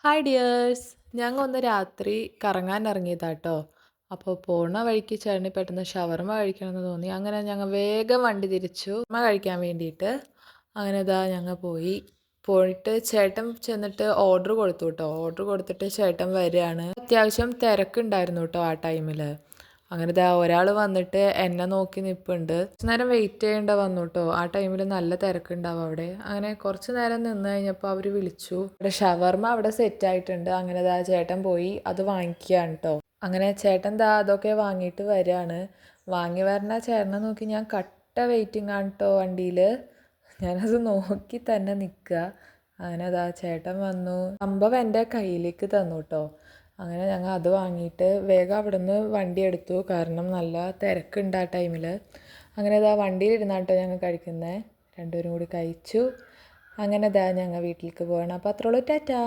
Hi dears, ഞങ്ങൾ ഒന്ന് രാത്രി കറങ്ങാൻ ഇറങ്ങിയതാട്ടോ. അപ്പോൾ പോണ വഴിക്ക് ചേട്ടന് പെട്ടെന്ന് ഷവർമ്മ കഴിക്കണമെന്ന് തോന്നി. അങ്ങനെ ഞങ്ങൾ വേഗം വണ്ടി തിരിച്ചു ഷവർമ്മ കഴിക്കാൻ വേണ്ടിയിട്ട്. അങ്ങനെ ഇതാ ഞങ്ങൾ പോയിട്ട് ചേട്ടൻ ചെന്നിട്ട് ഓർഡർ കൊടുത്തു കേട്ടോ. ഓർഡർ കൊടുത്തിട്ട് ചേട്ടൻ വരികയാണ്. അത്യാവശ്യം തിരക്കുണ്ടായിരുന്നു കേട്ടോ ആ ടൈമിൽ. അങ്ങനെ ഇതാ ഒരാൾ വന്നിട്ട് എന്നെ നോക്കി നിൽപ്പുണ്ട്. കുറച്ച് നേരം വെയിറ്റ് ചെയ്യേണ്ട വന്നു കേട്ടോ. ആ ടൈമിൽ നല്ല തിരക്കുണ്ടാവും അവിടെ. അങ്ങനെ കുറച്ച് നേരം നിന്ന് കഴിഞ്ഞപ്പോൾ അവർ വിളിച്ചു. ഇവിടെ ഷവർമ്മ അവിടെ സെറ്റ് ആയിട്ടുണ്ട്. അങ്ങനെ ദാ ചേട്ടൻ പോയി അത് വാങ്ങിക്കുകയാണ് കേട്ടോ. അങ്ങനെ ചേട്ടൻ ദാ അതൊക്കെ വാങ്ങിയിട്ട് വരികയാണ്. വാങ്ങി വരണ ചേട്ടനെ നോക്കി ഞാൻ കട്ട വെയിറ്റിംഗ് ആണ് കേട്ടോ വണ്ടിയിൽ. ഞാനത് നോക്കി തന്നെ നിൽക്കുക. അങ്ങനെ അതാ ചേട്ടൻ വന്നു. സംഭവം എൻ്റെ കയ്യിലേക്ക് തന്നു കേട്ടോ. അങ്ങനെ ഞങ്ങൾ അത് വാങ്ങിയിട്ട് വേഗം അവിടെ നിന്ന് വണ്ടി എടുത്തു. കാരണം നല്ല തിരക്കുണ്ട് ആ ടൈമിൽ. അങ്ങനെ ഇതാ വണ്ടിയിൽ ഇരുന്നാട്ടോ ഞങ്ങൾ കഴിക്കുന്നത്. രണ്ടുപേരും കൂടി കഴിച്ചു. അങ്ങനെ ഇതാ ഞങ്ങൾ വീട്ടിലേക്ക് പോകണം. അപ്പോൾ അത്രയുള്ളൂ. ടാറ്റാ.